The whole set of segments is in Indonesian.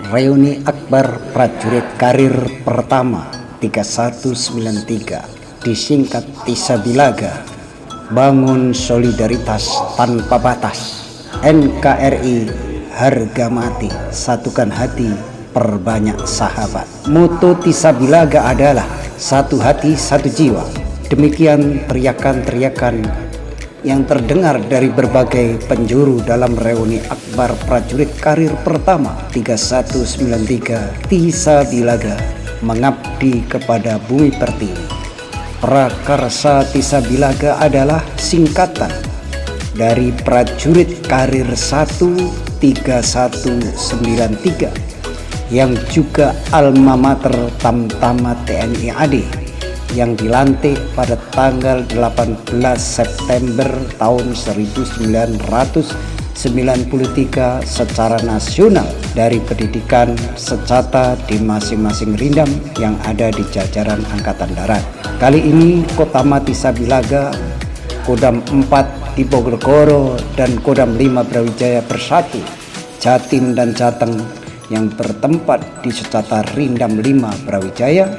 Reuni Akbar Prajurit Karir Pertama 3193 disingkat Tisabilaga, bangun solidaritas tanpa batas. NKRI harga mati, satukan hati, perbanyak sahabat. Moto Tisabilaga adalah satu hati satu jiwa. Demikian teriakan-teriakan yang terdengar dari berbagai penjuru dalam Reuni Akbar Prajurit Karir Pertama 3193 Tisabilaga, mengabdi kepada Bumi Pertiwi. Prakarsa Tisabilaga adalah singkatan dari Prajurit Karir 13193 yang juga alma mater Tamtama TNI AD, yang dilantik pada tanggal 18 September tahun 1993 secara nasional dari pendidikan secata di masing-masing rindam yang ada di jajaran Angkatan Darat. Kali ini Kotama Tisabilaga, Kodam 4 di Bojonegoro dan Kodam 5 Brawijaya bersatu, Jatim dan Jateng yang bertempat di secata Rindam 5 Brawijaya,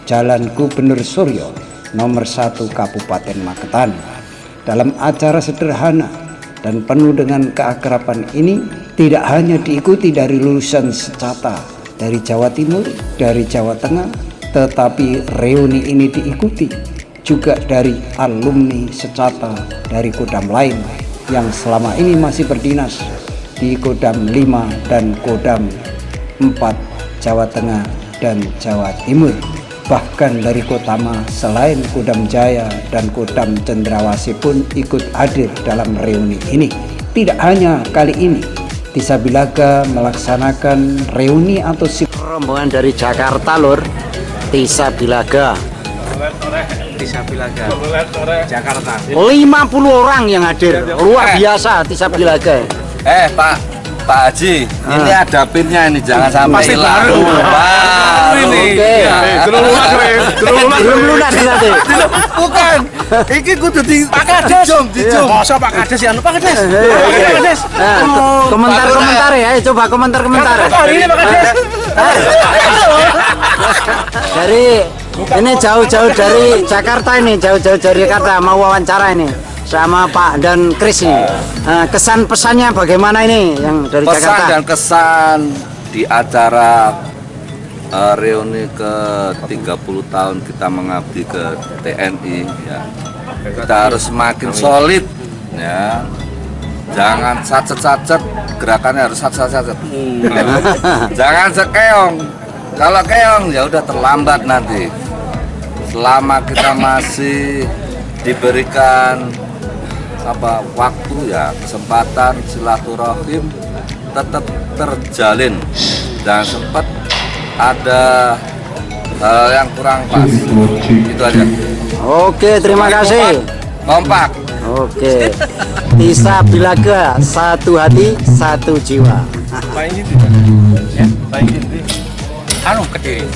Jalan Gubernur Suryo nomor 1 Kabupaten Magetan. Dalam acara sederhana dan penuh dengan keakraban ini tidak hanya diikuti dari lulusan secata dari Jawa Timur, dari Jawa Tengah, tetapi reuni ini diikuti juga dari alumni secata dari Kodam lain yang selama ini masih berdinas di Kodam 5 dan Kodam 4 Jawa Tengah dan Jawa Timur. Bahkan dari Kotama selain Kodam Jaya dan Kodam Cendrawasih pun ikut hadir dalam reuni ini. Tidak hanya kali ini, Tisabilaga melaksanakan reuni atau rombongan dari Jakarta lur. Tisabilaga Jakarta 50 orang yang hadir, luar biasa Tisabilaga. Pak Haji, ini ada pinnya ini, jangan sampai hilang. Belum lunas nanti. Bukan, ini kudu di Pak Kades. Masa Pak Kades ya, Pak Kades. Komentar ya, coba komentar. Ini Pak Kades. Dari ini jauh-jauh dari Jakarta ini, jauh-jauh dari Jakarta mau wawancara ini sama Pak dan Kris ini. Kesan pesannya bagaimana ini yang dari pesan Jakarta? Dan kesan di acara reuni ke 30 tahun kita mengabdi ke TNI ya. Kita harus semakin solid ya. Jangan sacet-sacet, gerakannya harus sacet-sacet. Jangan sekeong. Kalau keong ya udah terlambat nanti. Selama kita masih diberikan waktu ya, kesempatan, silaturahim tetap terjalin, dan sempat ada hal yang kurang pas. Itu aja. Oke, terima kasih. Kompak. Oke. Tisabilaga, satu hati satu jiwa. Kediri.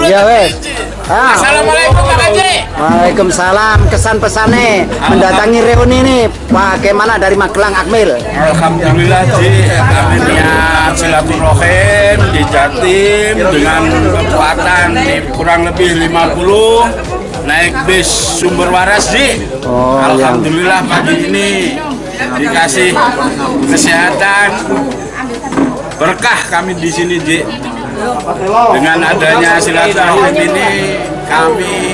Iya wes. Assalamualaikum Pak Haji. Waalaikumsalam. Kesan pesannya mendatangi reuni ini bagaimana dari Magelang Akmil? Alhamdulillah Ji, kami niat silaturahim di Jatim dengan kekuatan kurang lebih 50 naik bis Sumber Waras Ji. Alhamdulillah pagi ini dikasih kesehatan, berkah kami di sini Ji. Dengan adanya silaturahim ini kami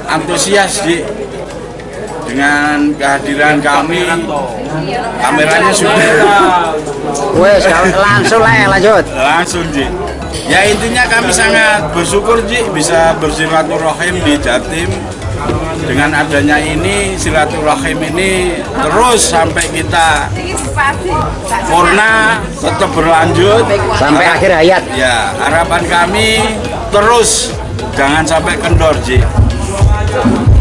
antusias Ji. Dengan kehadiran kami, kameranya sudah Wes, langsung lanjut. Langsung Ji. Ya intinya kami sangat bersyukur Ji bisa bersilaturahim di Jatim. Dengan adanya ini, silaturahim ini terus sampai kita purna, tetap berlanjut sampai akhir hayat. Ya, harapan kami terus jangan sampai kendor Ji.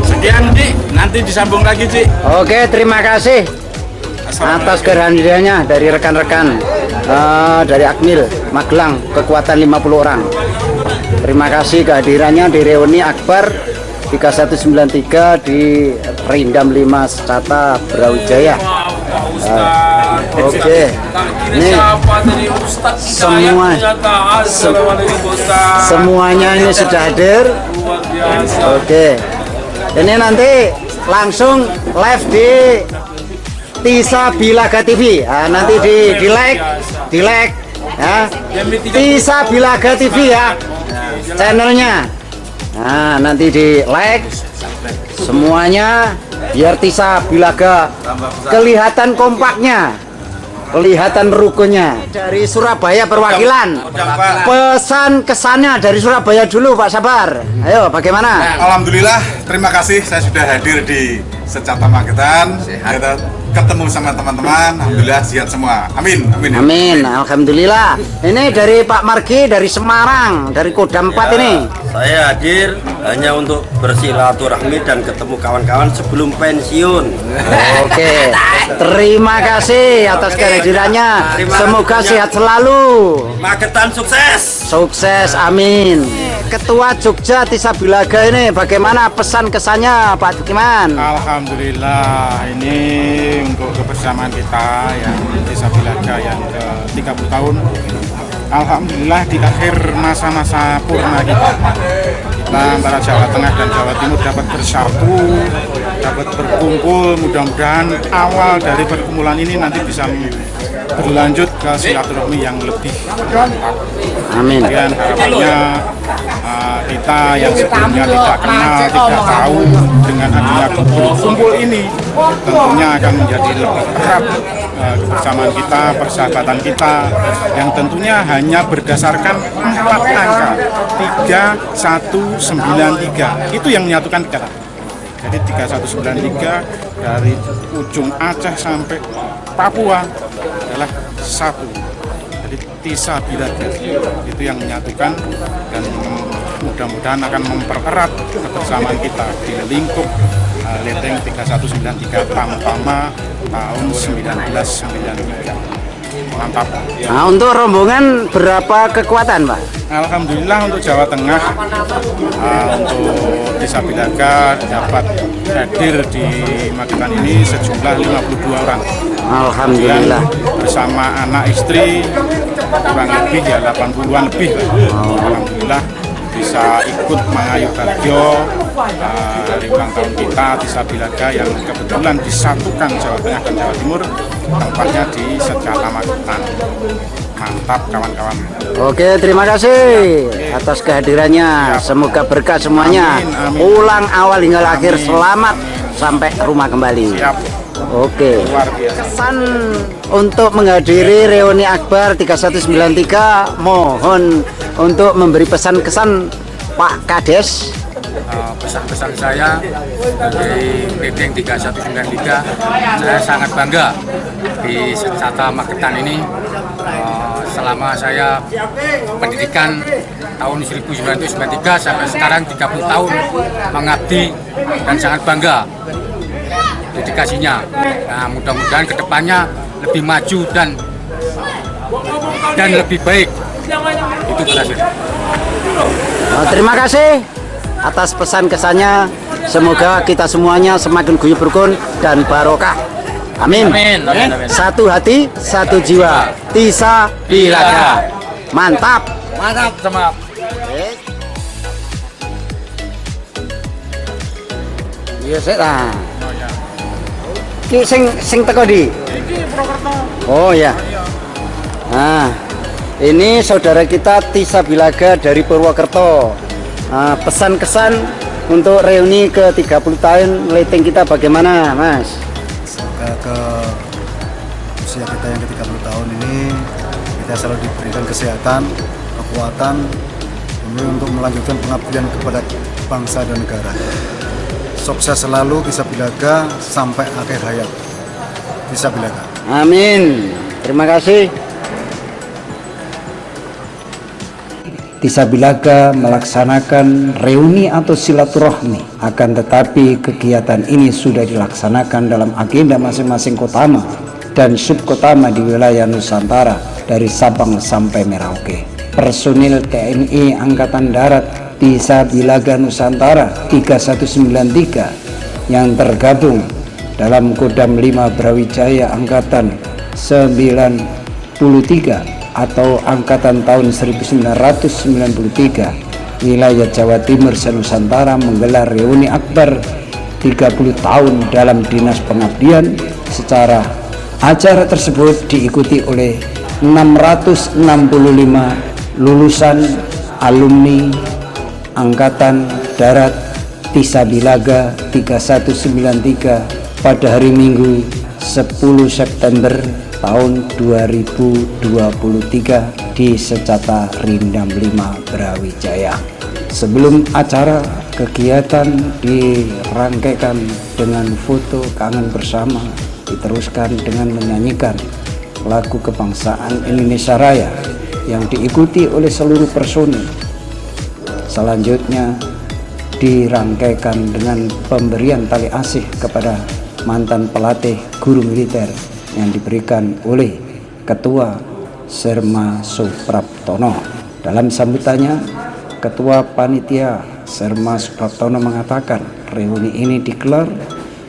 Sekian Ji, nanti disambung lagi Ji. Oke, terima kasih atas kehadirannya dari rekan-rekan dari Akmil Magelang, kekuatan 50 orang. Terima kasih kehadirannya di reuni Akbar 3193 di Rindam 5 Secata Brawijaya. Oke. Ini semuanya ini sudah hadir. Oke. Ini nanti langsung live di Tisa Bilaga TV. Nah, nanti di like ya. Tisa Bilaga TV ya channelnya. Nah, nanti di like semuanya biar Tisa Bilaga kelihatan kompaknya, kelihatan rukunnya. Dari Surabaya perwakilan, pesan kesannya dari Surabaya dulu Pak Sabar. Ayo, bagaimana? Alhamdulillah, terima kasih saya sudah hadir di Secata Magetan. Kita ketemu sama teman-teman, alhamdulillah sehat semua. Amin, amin. Amin, alhamdulillah. Ini dari Pak Margi dari Semarang, dari Kodam 4 ini. Saya hadir hanya untuk bersilaturahmi dan ketemu kawan-kawan sebelum pensiun. Oke, terima kasih atas kehadirannya. Semoga sehat selalu. Magetan sukses. Sukses, amin. Ketua Jogja Tisa Bilaga ini bagaimana pesan kesannya Pak Dukiman? Alhamdulillah, ini untuk kebersamaan kita yang Tisa Bilaga yang ke-30 tahun. Alhamdulillah di akhir masa-masa purna kita antara Jawa Tengah dan Jawa Timur dapat bersatu, dapat berkumpul. Mudah-mudahan awal dari perkumpulan ini nanti bisa berlanjut ke silaturahmi yang lebih mantap. Amin. Dan harapannya kita yang sebelumnya tidak kenal, tidak tahu, dengan adanya kumpul ini tentunya akan menjadi lebih erat kebersamaan kita, persahabatan kita yang tentunya hanya berdasarkan 4 angka 3193. Itu yang menyatukan kita. Jadi 3193 dari ujung Aceh sampai Papua adalah satu. Jadi Tisa Bilaga itu yang menyatukan dan mudah-mudahan akan mempererat kebersamaan kita di lingkup Leteng 3193 Tamtama tahun 1993. Mantap. Nah, untuk rombongan berapa kekuatan, Pak? Alhamdulillah untuk Jawa Tengah, untuk Tisa Bilaga dapat hadir di Magetan ini sejumlah 52 orang. Alhamdulillah. Dan bersama anak istri kurang lebih ya 80-an lebih. Alhamdulillah bisa ikut mengayuh bagio hari ulang tahun kita Tisa Bilaga yang kebetulan disatukan Jawa Tengah dan Jawa Timur, tempatnya di Secata Magetan. Mantap kawan-kawan. Oke, terima kasih atas kehadirannya. Semoga berkah semuanya. Amin, amin. Ulang awal hingga akhir selamat sampai rumah kembali. Siap. Oke. Luar biasa. Kesan untuk menghadiri reuni Akbar 3193, mohon untuk memberi pesan kesan Pak Kades. Pesan-pesan saya dari Leteng 3193, saya sangat bangga di Secata Magetan ini. Selama saya pendidikan tahun 1993 sampai sekarang 30 tahun mengabdi dan sangat bangga dedikasinya. Nah, mudah-mudahan kedepannya lebih maju dan lebih baik. Itu berhasil. Terima kasih atas pesan kesannya. Semoga kita semuanya semakin guyup rukun dan barokah. Amin. Amin, amin, amin. Satu hati, satu jiwa. Tisa Bilaga. Mantap. Mantap, semangat. Iya, saya. Ki sing teko di. Oh ya. Nah, ini saudara kita Tisa Bilaga dari Purwokerto. Nah, pesan kesan untuk reuni ke 30 tahun Leteng kita bagaimana, Mas? Ke usia kita yang ke-30 tahun ini kita selalu diberikan kesehatan, kekuatan ini untuk melanjutkan pengabdian kepada bangsa dan negara. Sukses selalu Tisa Bilaga sampai akhir hayat. Tisa Bilaga. Amin. Terima kasih. Tisa Bilaga melaksanakan reuni atau silaturahmi, akan tetapi kegiatan ini sudah dilaksanakan dalam agenda masing-masing kotama dan subkotama di wilayah Nusantara dari Sabang sampai Merauke. Personil TNI Angkatan Darat Tisa Bilaga Nusantara 3193 yang tergabung dalam Kodam 5 Brawijaya Angkatan atau angkatan tahun 1993, wilayah Jawa Timur se-Nusantara menggelar reuni akbar 30 tahun dalam dinas pengabdian. Secara acara tersebut diikuti oleh 665 lulusan alumni Angkatan Darat Tisabilaga 3193 pada hari Minggu 10 September tahun 2023 di Secata Rindam 5 Brawijaya. Sebelum acara, kegiatan dirangkaikan dengan foto kangen bersama, diteruskan dengan menyanyikan lagu kebangsaan Indonesia Raya yang diikuti oleh seluruh personil. Selanjutnya dirangkaikan dengan pemberian tali asih kepada mantan pelatih guru militer yang diberikan oleh Ketua Serma Supraptono. Dalam sambutannya, Ketua Panitia Serma Supraptono mengatakan reuni ini digelar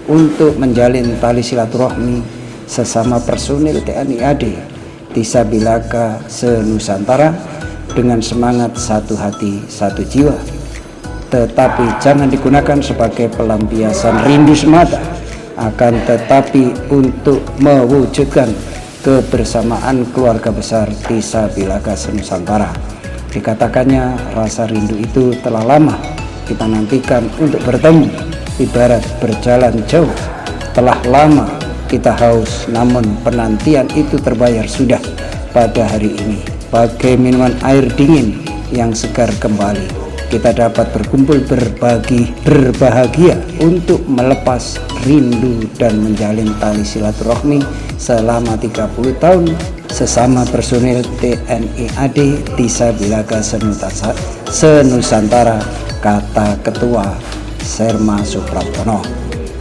untuk menjalin tali silaturahmi sesama personil TNI AD Tisabilaga se-Nusantara dengan semangat satu hati satu jiwa, tetapi jangan digunakan sebagai pelampiasan rindu semata, akan tetapi untuk mewujudkan kebersamaan keluarga besar Tisabilaga se-Nusantara. Dikatakannya rasa rindu itu telah lama kita nantikan untuk bertemu, ibarat berjalan jauh. Telah lama kita haus, namun penantian itu terbayar sudah pada hari ini. Bagai minuman air dingin yang segar kembali, kita dapat berkumpul berbahagia untuk melepas rindu dan menjalin tali silaturahmi selama 30 tahun sesama personil TNI AD Tisabilaga se-Nusantara, kata Ketua Serma Supraptono.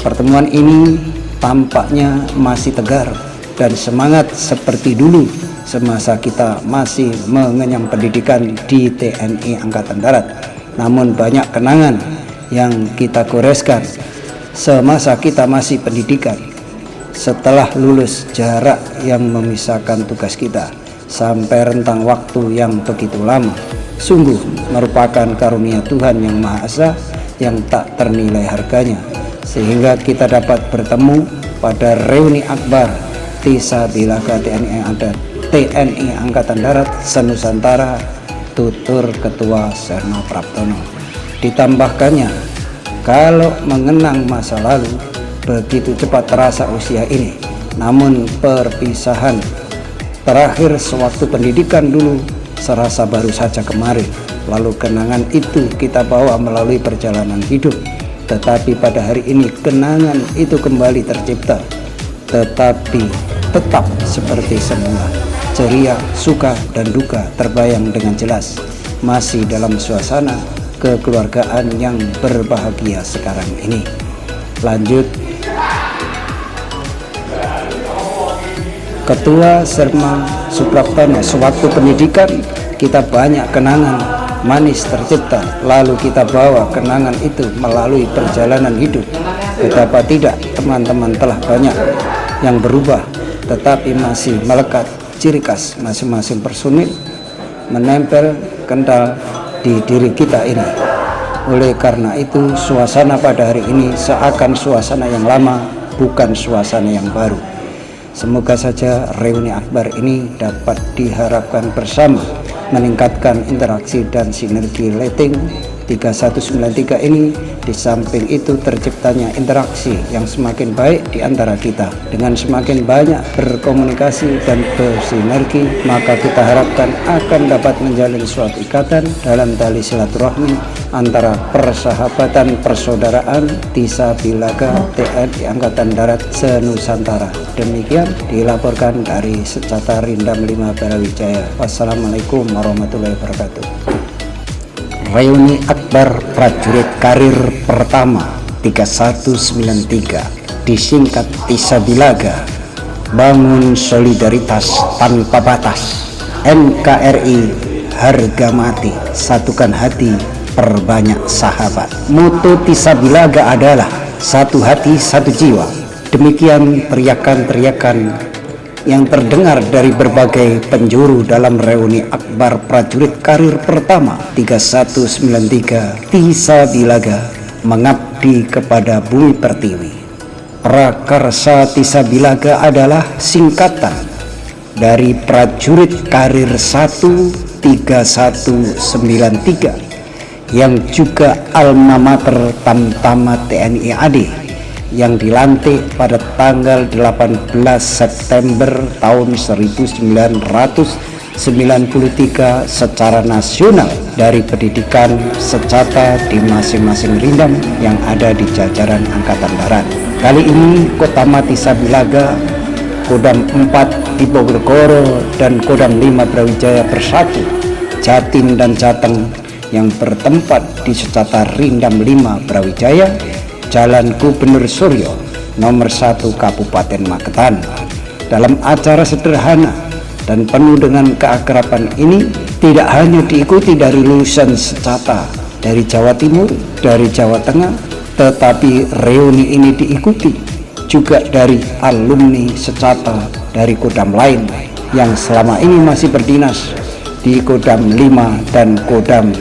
Pertemuan ini tampaknya masih tegar dan semangat seperti dulu semasa kita masih mengenyam pendidikan di TNI Angkatan Darat. Namun banyak kenangan yang kita goreskan semasa kita masih pendidikan. Setelah lulus, jarak yang memisahkan tugas kita sampai rentang waktu yang begitu lama sungguh merupakan karunia Tuhan Yang Maha Esa yang tak ternilai harganya, sehingga kita dapat bertemu pada reuni akbar Tisabilaga TNI Angkatan Darat se-Nusantara, tutur Ketua Serma Praptono. Ditambahkannya, kalau mengenang masa lalu, begitu cepat terasa usia ini, namun perpisahan terakhir sewaktu pendidikan dulu serasa baru saja kemarin. Lalu kenangan itu kita bawa melalui perjalanan hidup, tetapi pada hari ini kenangan itu kembali tercipta, tetapi tetap seperti semula. Ceria, suka, dan duka terbayang dengan jelas, masih dalam suasana kekeluargaan yang berbahagia sekarang ini. Lanjut, Ketua Serma Supraptono, sewaktu pendidikan kita banyak kenangan manis tercipta, lalu kita bawa kenangan itu melalui perjalanan hidup. Betapa tidak, teman-teman, telah banyak yang berubah, tetapi masih melekat ciri khas masing-masing personil menempel kental di diri kita ini. Oleh karena itu, suasana pada hari ini seakan suasana yang lama, bukan suasana yang baru. Semoga saja reuni akbar ini dapat diharapkan bersama meningkatkan interaksi dan sinergi Leting 3193 ini. Di samping itu terciptanya interaksi yang semakin baik di antara kita. Dengan semakin banyak berkomunikasi dan bersinergi, maka kita harapkan akan dapat menjalin suatu ikatan dalam tali silaturahmi antara persahabatan persaudaraan Tisabilaga TNI Angkatan Darat se-Nusantara. Demikian dilaporkan dari Secata Rindam 5 Brawijaya. Wassalamualaikum warahmatullahi wabarakatuh. Reuni akbar prajurit karir pertama 3193, disingkat Tisabilaga, bangun solidaritas tanpa batas. NKRI harga mati, satukan hati, perbanyak sahabat. Moto Tisabilaga adalah satu hati satu jiwa. Demikian teriakan-teriakan yang terdengar dari berbagai penjuru dalam reuni akbar prajurit karir pertama 3193 Tisa Bilaga mengabdi kepada Bumi Pertiwi. Prakarsa Tisa Bilaga adalah singkatan dari prajurit karir 13193 yang juga alma mater Tamtama TNI AD yang dilantik pada tanggal 18 September tahun 1993 secara nasional dari pendidikan secata di masing-masing rindam yang ada di jajaran Angkatan Darat. Kali ini Kotama Tisa Bilaga, Kodam 4 di Bojonegoro dan Kodam 5 Brawijaya bersatu, Jatim dan Jateng yang bertempat di secata Rindam 5 Brawijaya, Jalan Gubernur Suryo nomor 1 Kabupaten Magetan. Dalam acara sederhana dan penuh dengan keakraban ini tidak hanya diikuti dari lulusan secata dari Jawa Timur, dari Jawa Tengah, tetapi reuni ini diikuti juga dari alumni secata dari Kodam lain yang selama ini masih berdinas di Kodam 5 dan Kodam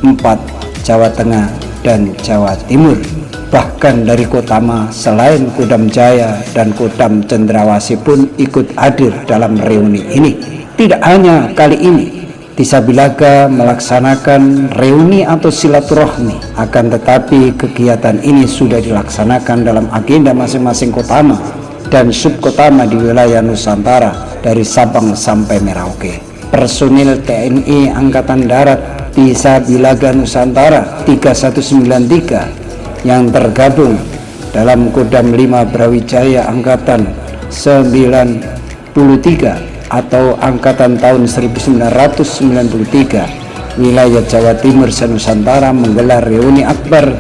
4 Jawa Tengah dan Jawa Timur. Bahkan dari Kotama selain Kodam Jaya dan Kodam Cendrawasih pun ikut hadir dalam reuni ini. Tidak hanya kali ini Tisa Bilaga melaksanakan reuni atau silaturahmi, akan tetapi kegiatan ini sudah dilaksanakan dalam agenda masing-masing Kotama dan subkotama di wilayah Nusantara dari Sabang sampai Merauke. Personil TNI Angkatan Darat Tisa Bilaga Nusantara 3193 yang tergabung dalam Kodam 5 Brawijaya Angkatan 93 atau Angkatan tahun 1993 wilayah Jawa Timur Nusantara menggelar reuni akbar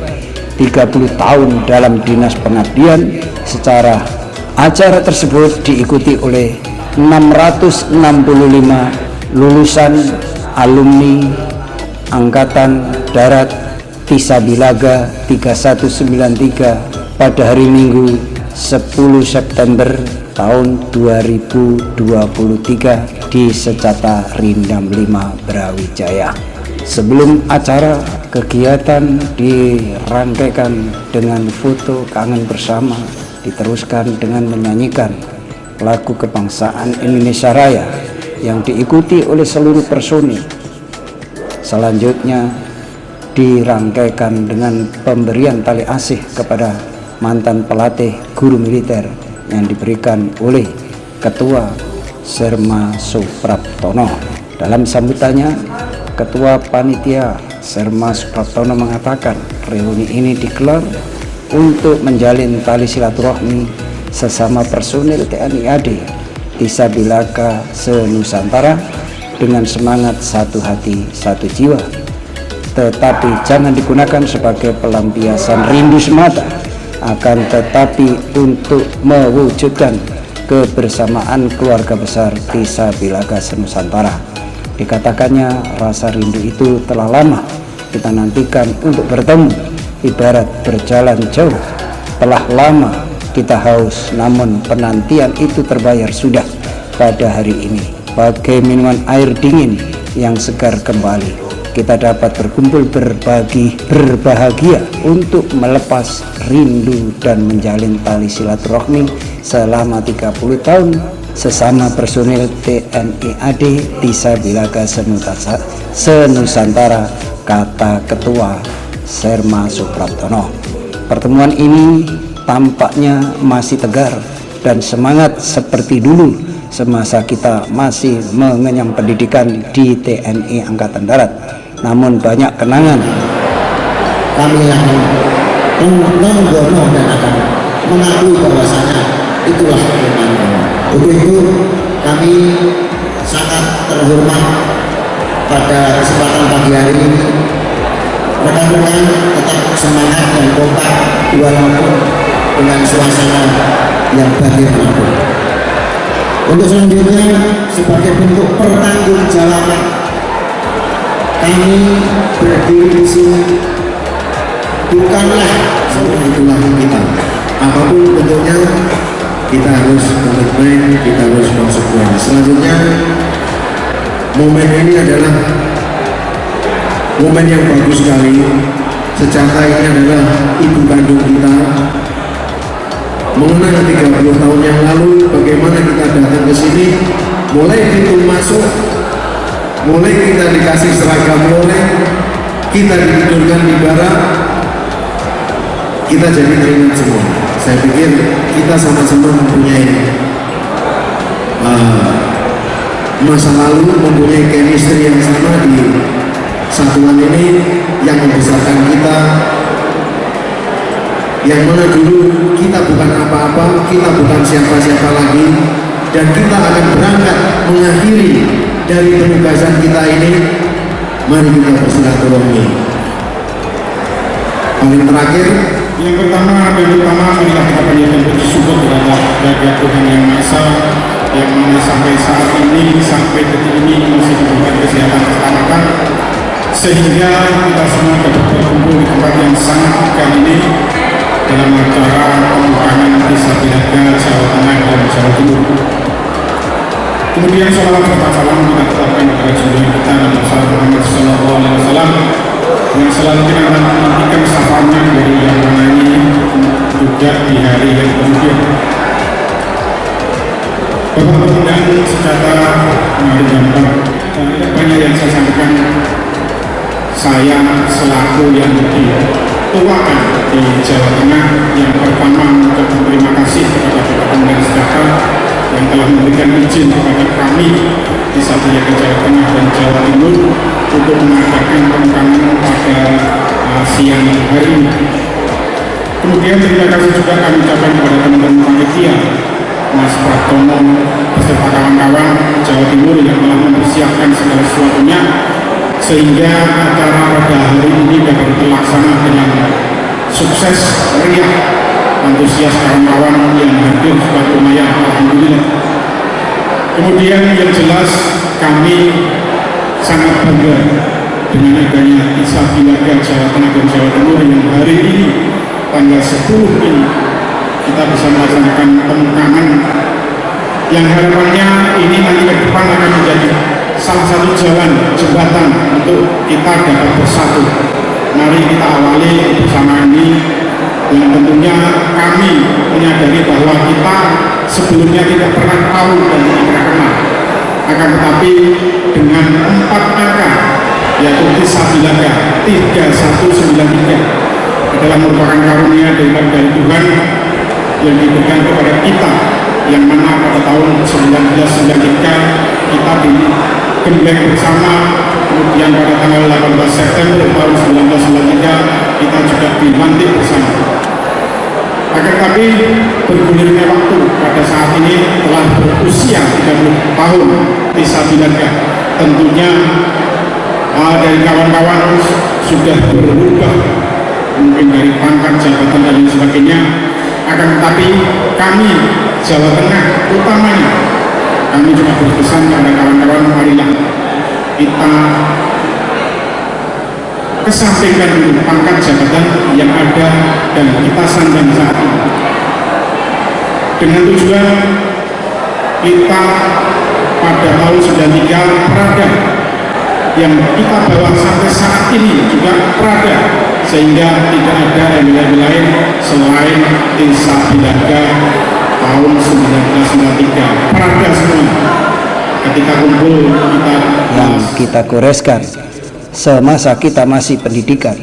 30 tahun dalam dinas pengabdian. Secara acara tersebut diikuti oleh 665 lulusan alumni Angkatan Darat Tisa Bilaga 3193 pada hari Minggu 10 September tahun 2023 di secata Rindam 5 Brawijaya. Sebelum acara, kegiatan dirangkaikan dengan foto kangen bersama, diteruskan dengan menyanyikan lagu kebangsaan Indonesia Raya yang diikuti oleh seluruh personil. Selanjutnya dirangkaikan dengan pemberian tali asih kepada mantan pelatih guru militer yang diberikan oleh Ketua Serma Supraptono. Dalam sambutannya, Ketua Panitia Serma Supraptono mengatakan reuni ini digelar untuk menjalin tali silaturahmi sesama personil TNI AD Tisa Bilaga se-Nusantara dengan semangat satu hati satu jiwa, tetapi jangan digunakan sebagai pelampiasan rindu semata, akan tetapi untuk mewujudkan kebersamaan keluarga besar Tisa Bilaga se-Nusantara. Dikatakannya rasa rindu itu telah lama kita nantikan untuk bertemu, ibarat berjalan jauh. Telah lama kita haus, namun penantian itu terbayar sudah pada hari ini. Bagai minuman air dingin yang segar kembali, kita dapat berkumpul berbagi, berbahagia untuk melepas rindu dan menjalin tali silaturahmi selama 30 tahun sesama personil TNI AD Tisa Bilaga se-Nusantara, kata Ketua Serma Supraptono. Pertemuan ini tampaknya masih tegar dan semangat seperti dulu semasa kita masih mengenyam pendidikan di TNI Angkatan Darat. Namun banyak kenangan. Kami akan menggono dan akan mengakui bahwasanya itulah kemampuan. Untuk itu kami sangat terhormat pada kesempatan pagi hari ini. Rekan-rekan tetap semangat dan kompak walaupun dengan suasana yang bagaimanapun. Untuk selanjutnya, sebagai bentuk pertanggungjawaban, kami berdiri di sini bukanlah sebuah tulang kita, apapun bentuknya, kita harus komitmen, kita harus konsekuen. Selanjutnya, momen ini adalah momen yang bagus sekali. Secara ini adalah ibu kandung kita. Mengenang 30 tahun yang lalu bagaimana kita datang ke sini, mulai pintu masuk, mulai kita dikasih seragam loreng, kita ditidurkan di barak, kita jadi teringat semua. Saya pikir kita sama-sama mempunyai masa lalu, mempunyai chemistry yang sama di satuan ini yang membesarkan kita, yang mana dulu kita bukan apa-apa, kita bukan siapa-siapa lagi, dan kita akan berangkat mengakhiri dari penugasan kita ini. Mari kita bersilaturahmi. Paling terakhir, yang pertama marilah kita panjatkan puji syukur kepada Tuhan Yang Maha Esa, yang mana sampai saat ini, sampai detik ini masih diberikan kesehatan keselamatan, sehingga kita semua dapat berkumpul di tempat yang sangat megah ini dalam acara pembukaan Desa Bilaga Jawa Tengah dan Jawa Timur. Kemudian sholawat serta salam kita tetapkan kepada junjungan kita Nabi Muhammad SAW, yang selalu kita menantikan syafaatnya dari yang mana ini juga di hari yang kemudian. Bapak Pemudaan secara gambar, tidak banyak yang saya sampaikan. Saya selaku yang dituakan di Jawa Tengah, yang pertama untuk berterima kasih kepada Bapak Pemudaan Sejahtera yang telah memberikan izin kepada kami Desa Bilaga Jawa Tengah dan Jawa Timur untuk mengadakan pembukaan pada siang hari ini. Kemudian terima kasih juga kami ucapkan kepada teman-teman panitia, Mas Pratomo beserta kawan-kawan Jawa Timur yang telah mempersiapkan segala sesuatunya sehingga acara pada hari ini dapat terlaksana dengan sukses, meriah, antusias kawan-kawan yang hadir sudah lumayan, alhamdulillah. Kemudian yang jelas kami sangat bangga dengan adanya Desa Bilaga Jawa Tengah dan Jawa Timur yang hari ini tanggal 10 ini kita bisa melaksanakan pembukaan yang harapannya ini nanti ke depan akan menjadi salah satu jalan jembatan untuk kita dapat bersatu. Mari kita awali bersama ini, yang tentunya kami menyadari bahwa kita sebelumnya tidak pernah tahu dan tidak pernah kenal, akan tetapi dengan 4 angka yaitu Desa Bilaga 3193 adalah merupakan karunia dari Tuhan yang diberikan kepada kita, yang mana pada tahun 1993 kita digembleng bersama, kemudian pada tanggal 18 September tahun 1993 kita juga dilantik bersama. Akan tapi bergulirnya waktu pada saat ini telah berusia 30 tahun Desa Bilaga, tentunya dari kawan-kawan sudah berubah, mungkin dari pangkat, jabatan dan lain sebagainya. Akan tetapi kami Jawa Tengah utamanya, kami juga berpesan kepada kawan-kawan, marilah kita kesampingkan dulu pangkat jabatan yang ada dan kita sandang saat ini, dengan tujuan kita pada tahun 93 Prada yang kita bawa sampai saat ini juga Prada, sehingga tidak ada embel-embel lain selain Desa Bilaga tahun 1993 Prada semua. Ketika kumpul yang kita goreskan semasa kita masih pendidikan,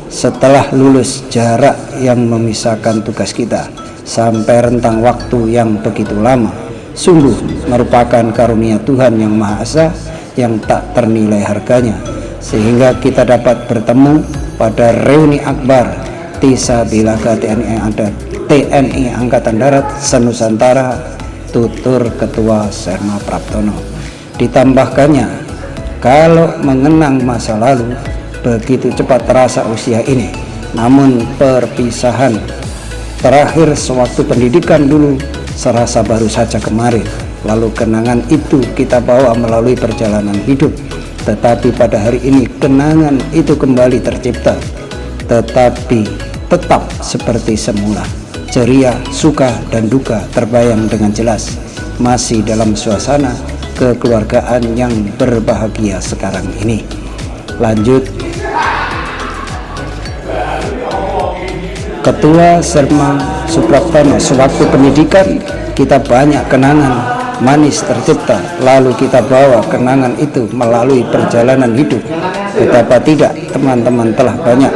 setelah lulus jarak yang memisahkan tugas kita sampai rentang waktu yang begitu lama, sungguh merupakan karunia Tuhan Yang Maha Esa yang tak ternilai harganya, sehingga kita dapat bertemu pada reuni akbar Desa Bilaga TNI Angkatan Darat Senusantara, tutur Ketua Serma Praptono. Ditambahkannya, kalau mengenang masa lalu, begitu cepat terasa usia ini, namun perpisahan terakhir sewaktu pendidikan dulu serasa baru saja kemarin. Lalu kenangan itu kita bawa melalui perjalanan hidup, tetapi pada hari ini kenangan itu kembali tercipta, tetapi tetap seperti semula. ceria, suka, dan duka terbayang dengan jelas. Masih dalam suasana kekeluargaan yang berbahagia sekarang ini. Lanjut, Ketua Serma Supraptono, sewaktu pendidikan kita banyak kenangan manis tercipta, lalu kita bawa kenangan itu melalui perjalanan hidup. Betapa tidak, teman-teman, telah banyak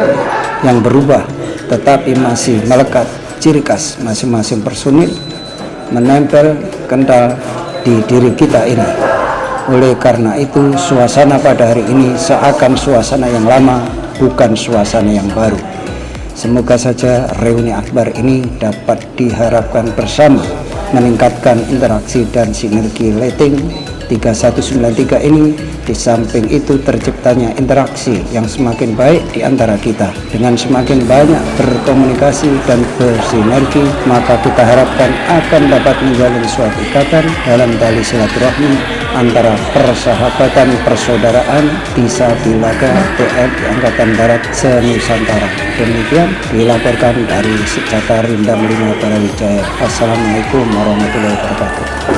yang berubah, tetapi masih melekat ciri khas masing-masing personil menempel kental di diri kita ini. Oleh karena itu, suasana pada hari ini seakan suasana yang lama, bukan suasana yang baru. Semoga saja reuni akbar ini dapat diharapkan bersama meningkatkan interaksi dan sinergi Leting 3193 ini. Di samping itu terciptanya interaksi yang semakin baik di antara kita. Dengan semakin banyak berkomunikasi dan bersinergi, maka kita harapkan akan dapat menjalin suatu ikatan dalam tali silaturahmi antara persahabatan persaudaraan Tisabilaga TNI Angkatan Darat se-Nusantara. Demikian dilaporkan dari Secata Rindam 5 Brawijaya. Assalamualaikum warahmatullahi wabarakatuh.